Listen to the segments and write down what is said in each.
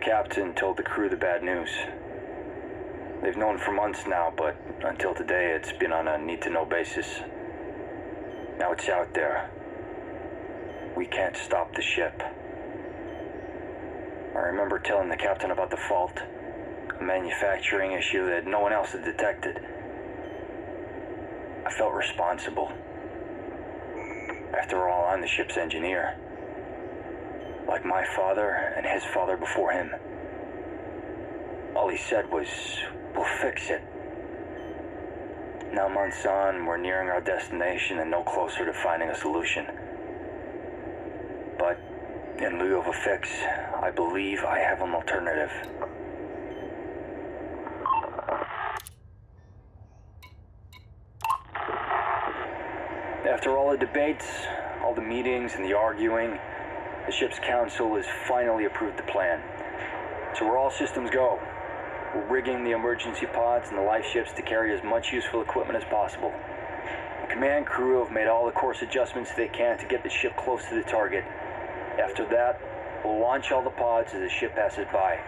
captain told the crew the bad news. They've known for months now, but until today it's been on a need-to-know basis. Now it's out there. We can't stop the ship. I remember telling the captain about the fault, a manufacturing issue that no one else had detected. I felt responsible. After all, I'm the ship's engineer. Like my father and his father before him. All he said was, "We'll fix it." Now months on, we're nearing our destination and no closer to finding a solution. But in lieu of a fix, I believe I have an alternative. After all the debates, all the meetings and the arguing, the ship's council has finally approved the plan. So we're all systems go. We're rigging the emergency pods and the life ships to carry as much useful equipment as possible. The command crew have made all the course adjustments they can to get the ship close to the target. After that, we'll launch all the pods as the ship passes by.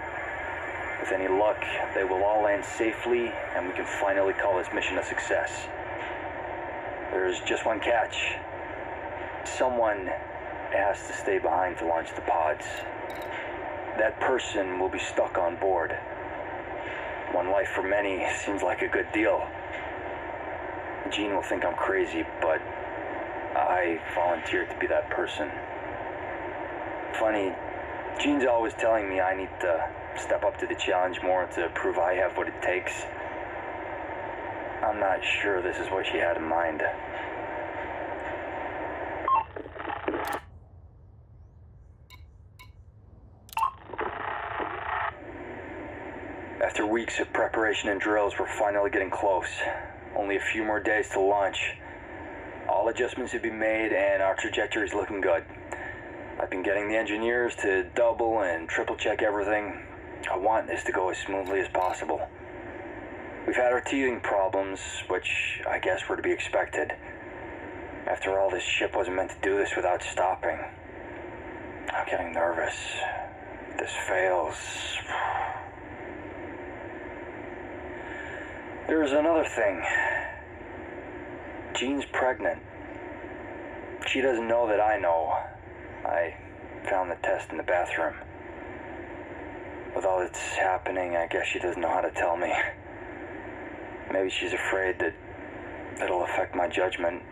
With any luck, they will all land safely, and we can finally call this mission a success. There's just one catch. Someone has to stay behind to launch the pods. That person will be stuck on board. One life for many seems like a good deal. Gene will think I'm crazy, but I volunteered to be that person. Funny, Gene's always telling me I need to step up to the challenge more to prove I have what it takes. I'm not sure this is what she had in mind. After weeks of preparation and drills, we're finally getting close. Only a few more days to launch. All adjustments have been made and our trajectory is looking good. I've been getting the engineers to double and triple check everything. I want this to go as smoothly as possible. We've had our teething problems, which I guess were to be expected. After all, this ship wasn't meant to do this without stopping. I'm getting nervous. If this fails... There's another thing. Jean's pregnant. She doesn't know that I know. I found the test in the bathroom. With all that's happening, I guess she doesn't know how to tell me. Maybe she's afraid that it'll affect my judgment.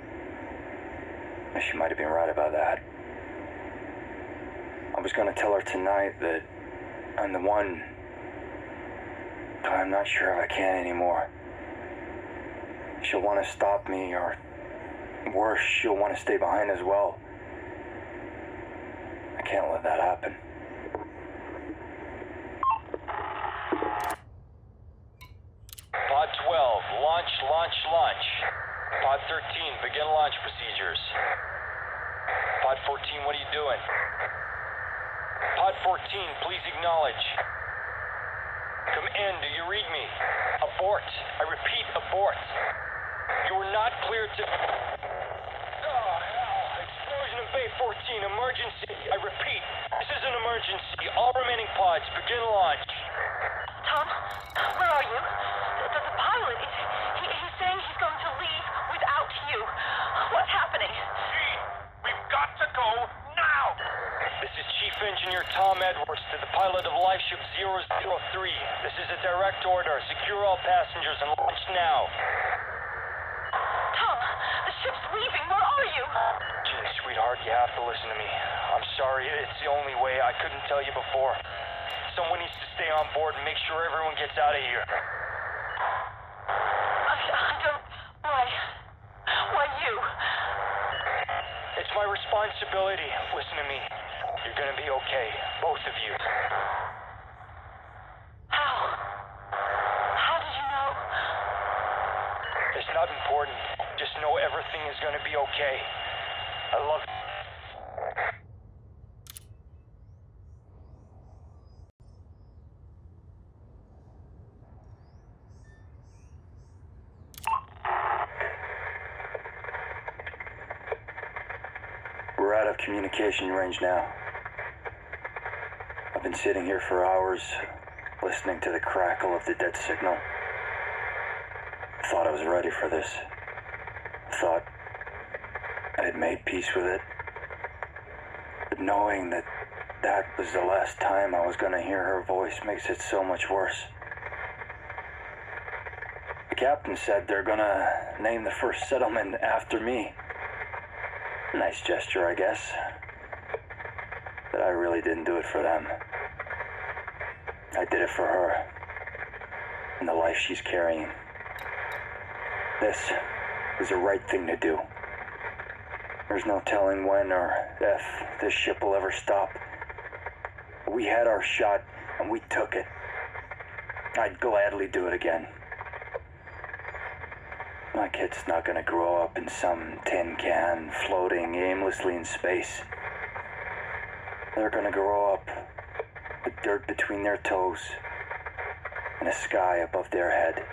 She might have been right about that. I was gonna tell her tonight that I'm the one, but I'm not sure if I can anymore. She'll want to stop me, or worse, she'll want to stay behind as well. I can't let that happen. Pod 12, launch. Pod 13, begin launch procedures. Pod 14, what are you doing? Pod 14, please acknowledge. Come in, do you read me? Abort. I repeat, abort. You were not cleared to... Explosion in Bay 14, emergency. I repeat, this is an emergency. All remaining pods, begin launch. Tom, where are you? The pilot, he's saying he's going to leave without you. What's happening? Gene, we've got to go now. This is Chief Engineer Tom Edwards to the pilot of Life Ship 003. This is a direct order. Secure all passengers and launch now. Tom, the ship's leaving. Where are you? Gene, sweetheart, you have to listen to me. I'm sorry, it's the only way. I couldn't tell you before. Someone needs to stay on board and make sure everyone gets out of here. I don't... Why you? It's my responsibility. Listen to me. You're gonna be okay. Both of you. How? How did you know? It's not important. Just know everything is gonna be okay. I love you. We're out of communication range now. I I've been sitting here for hours, listening to the crackle of the dead signal. Thought I was ready for this. Thought I had made peace with it. But knowing that that was the last time I was going to hear her voice makes it so much worse. The captain said they're going to name the first settlement after me. Nice gesture, I guess. But I really didn't do it for them. I did it for her and the life she's carrying. This was the right thing to do. There's no telling when or if this ship will ever stop. We had our shot and we took it. I'd gladly do it again. My kid's not gonna grow up in some tin can floating aimlessly in space. They're gonna grow up with dirt between their toes and a sky above their head.